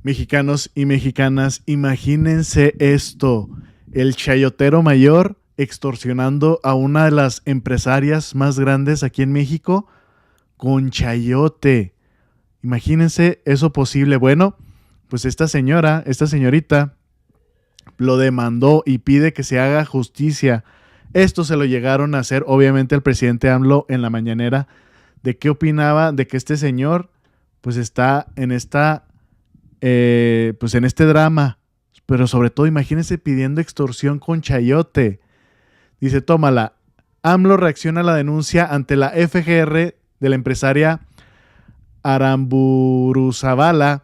Mexicanos y mexicanas, imagínense esto, el chayotero mayor extorsionando a una de las empresarias más grandes aquí en México con chayote. Imagínense eso posible. Bueno, pues esta señorita, lo demandó y pide que se haga justicia. Esto se lo llegaron a hacer, obviamente, al presidente AMLO en la mañanera, de qué opinaba de que este señor, pues está en en este drama, pero sobre todo imagínense pidiendo extorsión con chayote. Dice, tómala, AMLO reacciona a la denuncia ante la FGR de la empresaria Aramburuzabala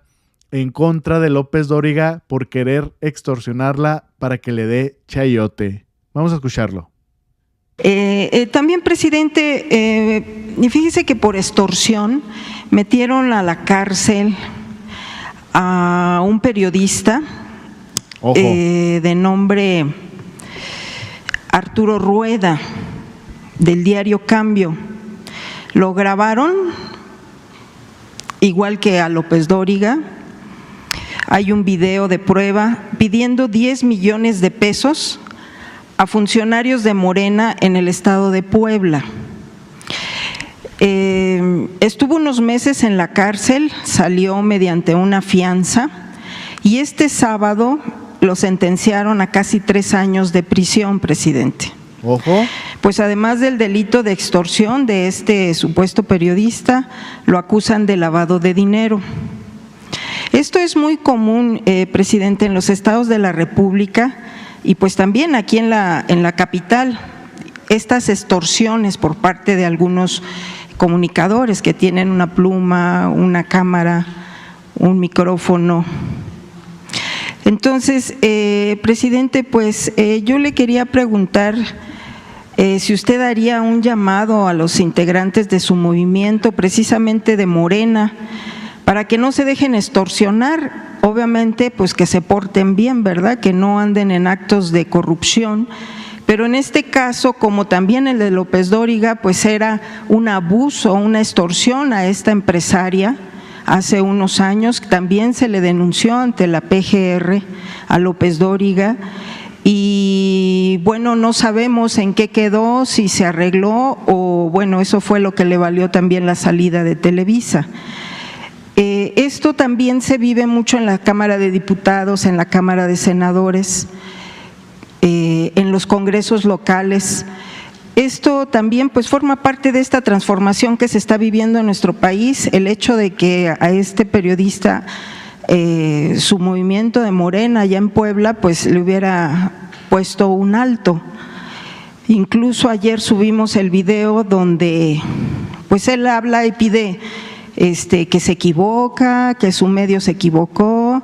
en contra de López Dóriga por querer extorsionarla para que le dé chayote. Vamos a escucharlo. También, presidente, fíjese que por extorsión metieron a la cárcel a un periodista de nombre Arturo Rueda, del diario Cambio. Lo grabaron, igual que a López Dóriga. Hay un video de prueba pidiendo 10 millones de pesos a funcionarios de Morena en el estado de Puebla. Estuvo unos meses en la cárcel, salió mediante una fianza y este sábado lo sentenciaron a casi 3 años de prisión, presidente. Ojo. Pues además del delito de extorsión de este supuesto periodista, lo acusan de lavado de dinero. Esto es muy común, presidente, en los estados de la República y pues también aquí en la capital, estas extorsiones por parte de algunos comunicadores que tienen una pluma, una cámara, un micrófono. Entonces, presidente, pues yo le quería preguntar si usted haría un llamado a los integrantes de su movimiento, precisamente de Morena, para que no se dejen extorsionar, obviamente pues que se porten bien, ¿verdad? Que no anden en actos de corrupción, pero en este caso, como también el de López Dóriga, pues era un abuso, una extorsión a esta empresaria. Hace unos años también se le denunció ante la PGR a López Dóriga y bueno, no sabemos en qué quedó, si se arregló o bueno, eso fue lo que le valió también la salida de Televisa. Esto también se vive mucho en la Cámara de Diputados, en la Cámara de Senadores, en los congresos locales. Esto también pues forma parte de esta transformación que se está viviendo en nuestro país, el hecho de que a este periodista su movimiento de Morena allá en Puebla pues le hubiera puesto un alto. Incluso ayer subimos el video donde pues él habla y pide que se equivoca, que su medio se equivocó,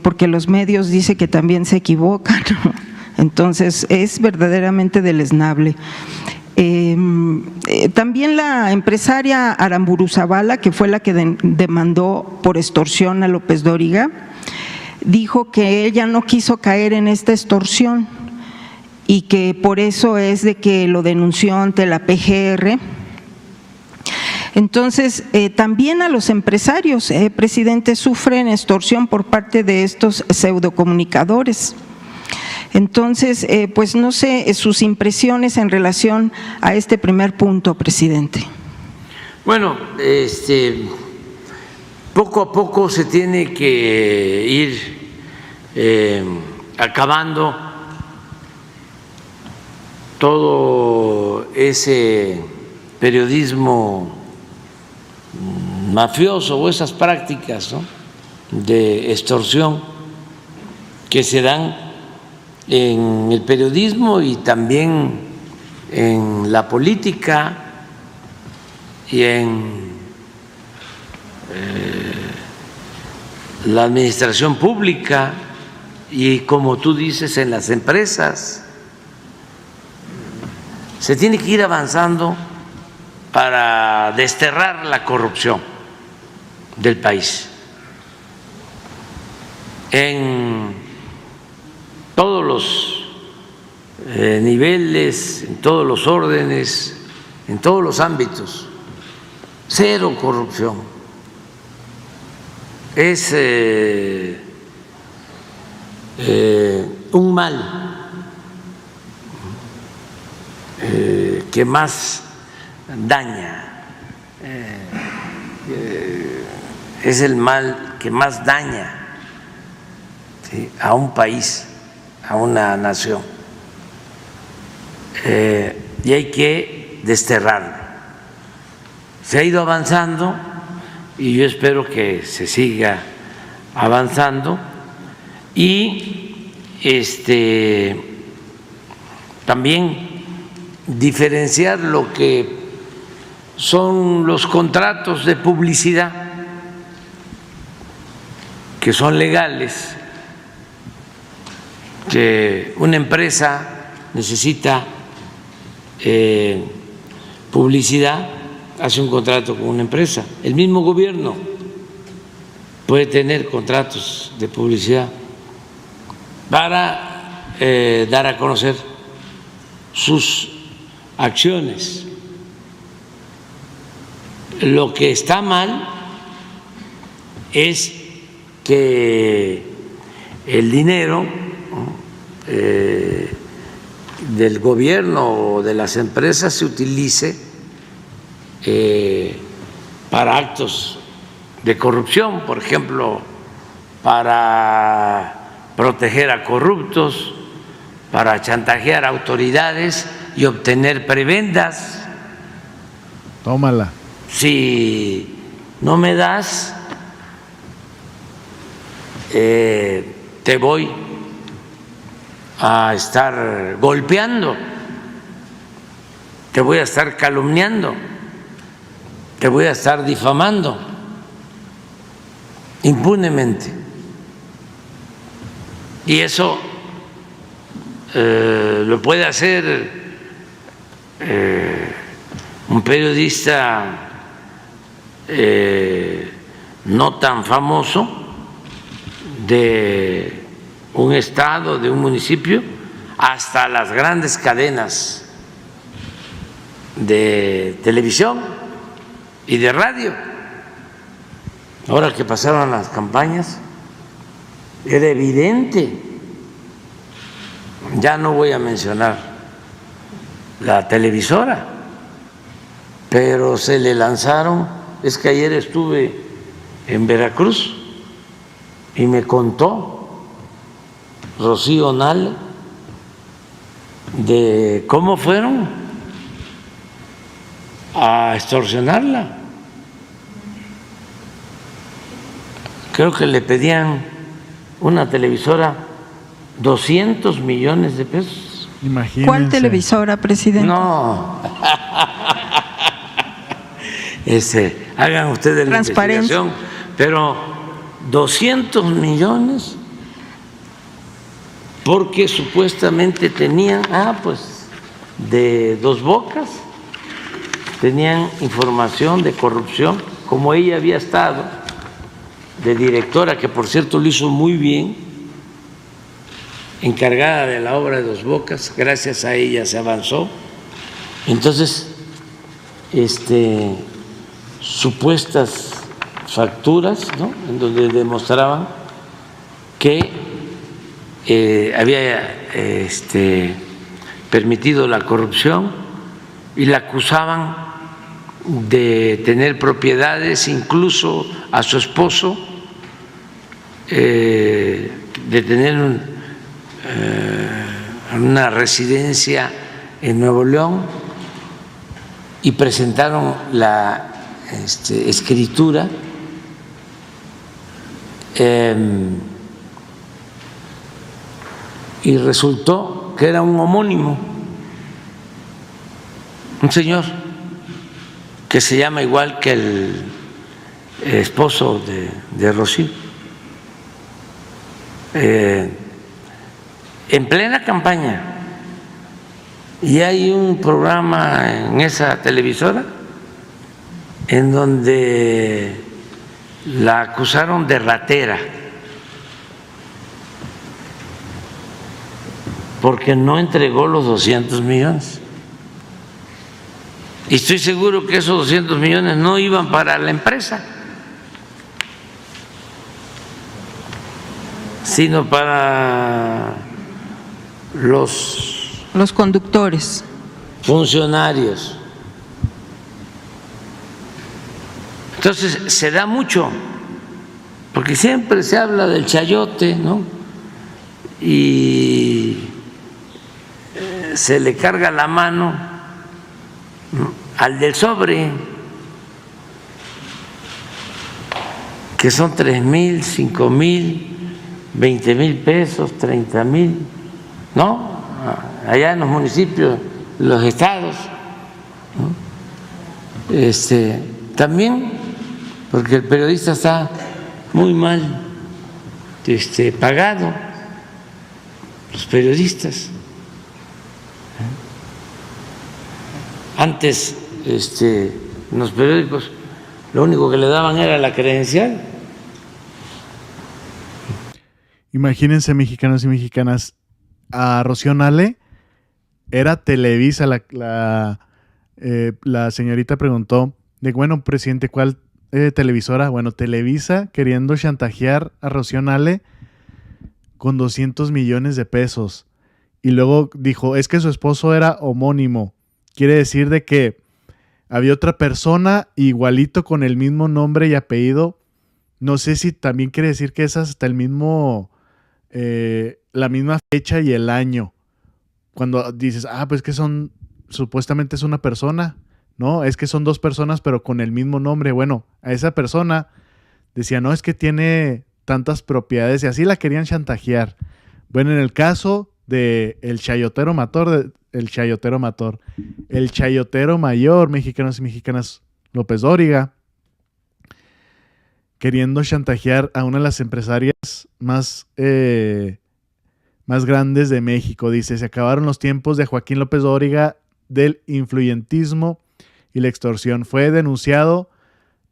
porque los medios dicen que también se equivocan, ¿no? Entonces es verdaderamente deleznable. También la empresaria Aramburuzabala, que fue la que demandó por extorsión a López Dóriga, dijo que ella no quiso caer en esta extorsión y que por eso es de que lo denunció ante la PGR. Entonces, también a los empresarios, presidente, sufren extorsión por parte de estos pseudocomunicadores. Entonces, pues no sé sus impresiones en relación a este primer punto, presidente. Bueno, poco a poco se tiene que ir acabando todo ese periodismo mafioso o esas prácticas, ¿no?, de extorsión que se dan en el periodismo y también en la política y en la administración pública y, como tú dices, en las empresas. Se tiene que ir avanzando para desterrar la corrupción del país en todos los niveles, en todos los órdenes, en todos los ámbitos. Cero corrupción. es un mal que más daña, es el mal que más daña, ¿sí?, a un país, a una nación, y hay que desterrarlo. Se ha ido avanzando y yo espero que se siga avanzando, y también diferenciar lo que son los contratos de publicidad, que son legales, que una empresa necesita publicidad, hace un contrato con una empresa. El mismo gobierno puede tener contratos de publicidad para dar a conocer sus acciones. Lo que está mal es que el dinero del gobierno o de las empresas se utilice para actos de corrupción, por ejemplo, para proteger a corruptos, para chantajear a autoridades y obtener prebendas. Tómala. Si no me das, te voy a estar golpeando, te voy a estar calumniando, te voy a estar difamando impunemente. Y eso lo puede hacer un periodista no tan famoso de un estado, de un municipio, hasta las grandes cadenas de televisión y de radio. Ahora que pasaron las campañas, era evidente. Ya no voy a mencionar la televisora, pero se le lanzaron. Es que ayer estuve en Veracruz y me contó Rocío Nale de cómo fueron a extorsionarla. Creo que le pedían una televisora 200 millones de pesos. Imagínense. ¿Cuál televisora, presidente? No. Hagan ustedes la investigación, pero 200 millones porque supuestamente tenían, pues de Dos Bocas, tenían información de corrupción, como ella había estado de directora, que por cierto lo hizo muy bien, encargada de la obra de Dos Bocas, gracias a ella se avanzó. Entonces, supuestas facturas, ¿no?, en donde demostraban que había permitido la corrupción, y la acusaban de tener propiedades, incluso a su esposo, de tener una residencia en Nuevo León, y presentaron la escritura y resultó que era un homónimo, un señor que se llama igual que el esposo de Rocío. En plena campaña, y hay un programa en esa televisora en donde la acusaron de ratera porque no entregó los 200 millones. Y estoy seguro que esos 200 millones no iban para la empresa, sino para los conductores. funcionarios. Entonces se da mucho, porque siempre se habla del chayote, ¿no? Y se le carga la mano, ¿no?, al del sobre, que son 3,000, 5,000, 20,000 pesos, 30,000, ¿no? Allá en los municipios, los estados, ¿no? También, porque el periodista está muy mal pagado, los periodistas. Antes, en los periódicos, lo único que le daban era la credencial. Imagínense, mexicanos y mexicanas, a Rocío Nale era Televisa. La señorita preguntó de, bueno, presidente, ¿cuál televisora? Bueno, Televisa queriendo chantajear a Rocío Nale con 200 millones de pesos. Y luego dijo, es que su esposo era homónimo. Quiere decir de que había otra persona igualito con el mismo nombre y apellido. No sé si también quiere decir que es hasta el mismo, la misma fecha y el año. Cuando dices, pues que supuestamente es una persona. No, es que son dos personas pero con el mismo nombre. Bueno, a esa persona decía, no, es que tiene tantas propiedades y así la querían chantajear. Bueno, en el caso de el chayotero mayor, mexicanos y mexicanas, López Dóriga, queriendo chantajear a una de las empresarias más grandes de México. Dice, se acabaron los tiempos de Joaquín López Dóriga del influyentismo y la extorsión. Fue denunciado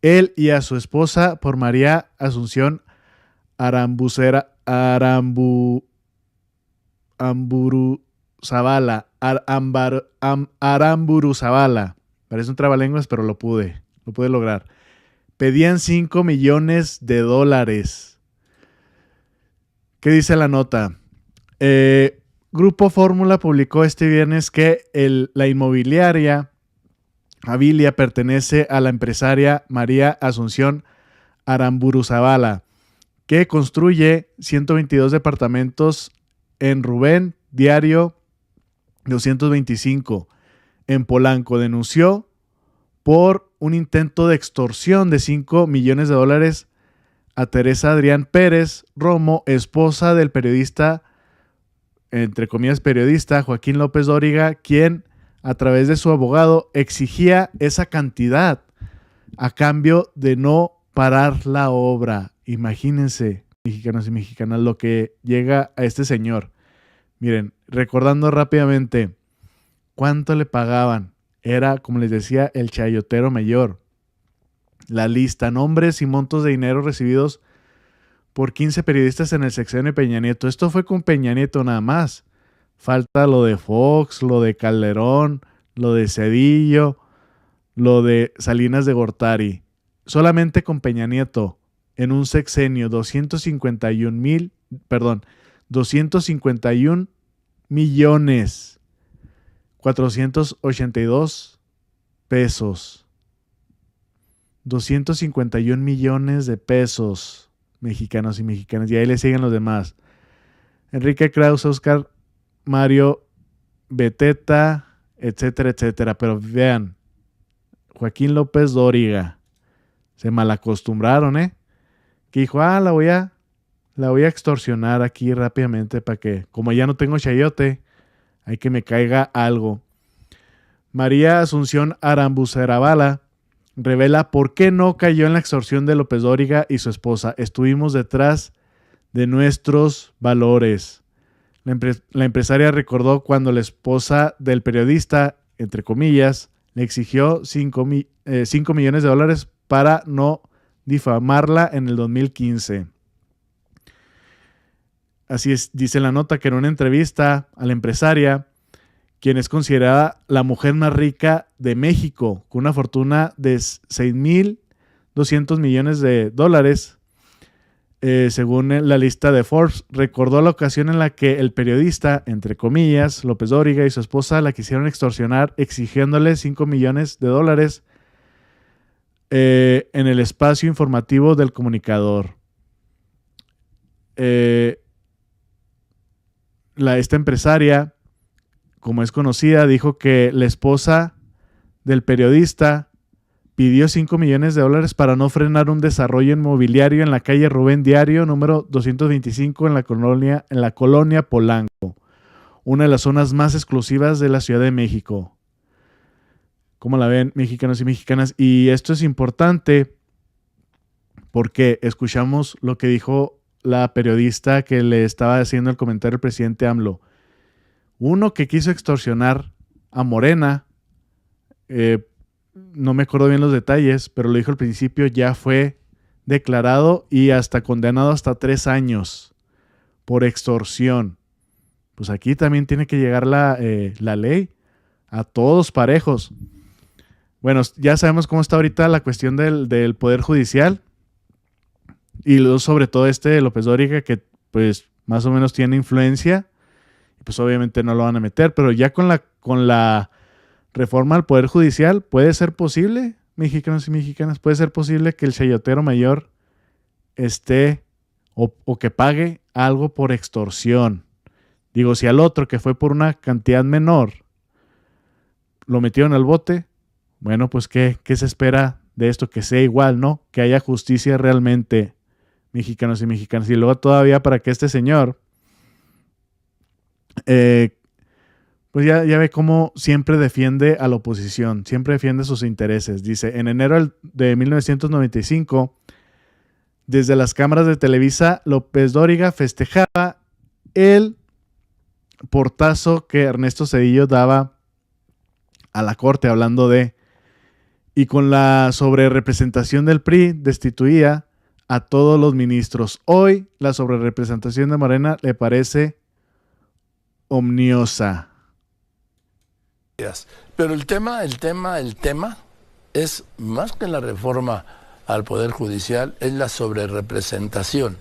él y a su esposa por María Asunción Aramburu Zavala. Parece un trabalenguas, pero lo pude lograr. Pedían $5 millones. ¿Qué dice la nota? Grupo Fórmula publicó este viernes que la inmobiliaria Avilia pertenece a la empresaria María Asunción Aramburu Zavala, que construye 122 departamentos en Rubén Diario 225 en Polanco. Denunció por un intento de extorsión de $5 millones a Teresa Adrián Pérez Romo, esposa del periodista, entre comillas periodista, Joaquín López Dóriga, quien a través de su abogado exigía esa cantidad a cambio de no parar la obra. Imagínense, mexicanos y mexicanas, lo que llega a este señor. Miren, recordando rápidamente, ¿cuánto le pagaban? Era, como les decía, el chayotero mayor. La lista, nombres y montos de dinero recibidos por 15 periodistas en el sexenio de Peña Nieto. Esto fue con Peña Nieto nada más. Falta lo de Fox, lo de Calderón, lo de Cedillo, lo de Salinas de Gortari. Solamente con Peña Nieto, en un sexenio, 251 millones 482 pesos. 251 millones de pesos, mexicanos y mexicanas. Y ahí le siguen los demás. Enrique Krause, Oscar Mario Beteta, etcétera, etcétera. Pero vean, Joaquín López Dóriga, se malacostumbraron, que dijo, la voy a extorsionar aquí rápidamente para que, como ya no tengo chayote, hay que me caiga algo. María Asunción Aramburu Zavala revela por qué no cayó en la extorsión de López Dóriga y su esposa. Estuvimos detrás de nuestros valores. La empresaria recordó cuando la esposa del periodista, entre comillas, le exigió $5 millones para no difamarla en el 2015. Así es, dice la nota que en una entrevista a la empresaria, quien es considerada la mujer más rica de México, con una fortuna de $6,200 millones, según la lista de Forbes, recordó la ocasión en la que el periodista, entre comillas, López Dóriga y su esposa la quisieron extorsionar exigiéndole $5 millones en el espacio informativo del comunicador. Esta empresaria, como es conocida, dijo que la esposa del periodista pidió $5 millones para no frenar un desarrollo inmobiliario en la calle Rubén Diario, número 225, en la colonia Polanco, una de las zonas más exclusivas de la Ciudad de México. ¿Cómo la ven, mexicanos y mexicanas? Y esto es importante porque escuchamos lo que dijo la periodista que le estaba haciendo el comentario al presidente AMLO. Uno que quiso extorsionar a Morena, no me acuerdo bien los detalles, pero lo dijo al principio, ya fue declarado y hasta condenado hasta 3 años por extorsión. Pues aquí también tiene que llegar la ley a todos parejos. Bueno, ya sabemos cómo está ahorita la cuestión del Poder Judicial y luego sobre todo López Dóriga, que pues más o menos tiene influencia, pues obviamente no lo van a meter, pero ya con la reforma al Poder Judicial, ¿puede ser posible, mexicanos y mexicanas? ¿Puede ser posible que el chayotero mayor esté o que pague algo por extorsión? Digo, si al otro que fue por una cantidad menor lo metieron al bote, bueno, pues ¿qué se espera de esto? Que sea igual, ¿no? Que haya justicia realmente, mexicanos y mexicanas. Y luego todavía para que este señor pues ya ve cómo siempre defiende a la oposición, siempre defiende sus intereses. Dice, en enero de 1995, desde las cámaras de Televisa, López Dóriga festejaba el portazo que Ernesto Zedillo daba a la corte, hablando y con la sobrerepresentación del PRI, destituía a todos los ministros. Hoy, la sobrerepresentación de Morena le parece omniosa. Pero el tema es más que la reforma al Poder Judicial, es la sobrerepresentación.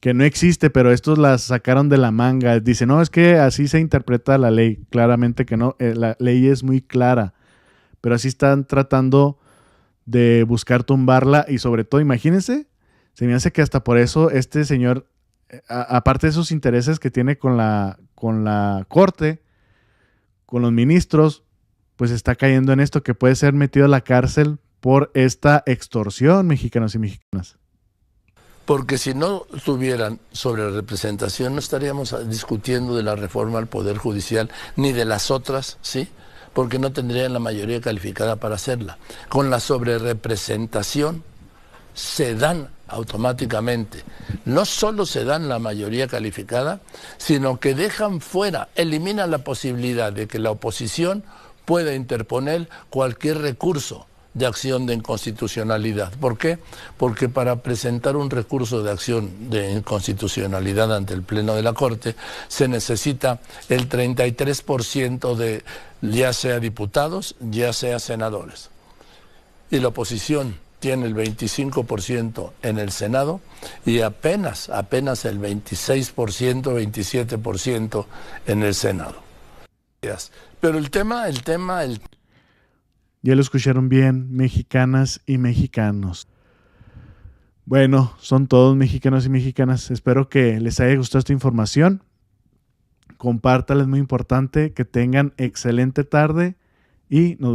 Que no existe, pero estos la sacaron de la manga. Dice, no, es que así se interpreta la ley. Claramente que no, la ley es muy clara, pero así están tratando de buscar tumbarla y sobre todo, imagínense, se me hace que hasta por eso este señor, aparte de esos intereses que tiene con la corte, con los ministros, pues está cayendo en esto que puede ser metido a la cárcel por esta extorsión, mexicanos y mexicanas. Porque si no tuvieran sobrerepresentación, no estaríamos discutiendo de la reforma al Poder Judicial, ni de las otras, ¿sí? Porque no tendrían la mayoría calificada para hacerla. Con la sobrerepresentación se dan automáticamente. No solo se dan la mayoría calificada, sino que dejan fuera, eliminan la posibilidad de que la oposición pueda interponer cualquier recurso de acción de inconstitucionalidad. ¿Por qué? Porque para presentar un recurso de acción de inconstitucionalidad ante el Pleno de la Corte se necesita el 33% de ya sea diputados, ya sea senadores. Y la oposición tiene el 25% en el Senado y apenas el 26%, 27% en el Senado. Pero el tema... Ya lo escucharon bien, mexicanas y mexicanos. Bueno, son todos mexicanos y mexicanas. Espero que les haya gustado esta información. Compártala, es muy importante. Que tengan excelente tarde y nos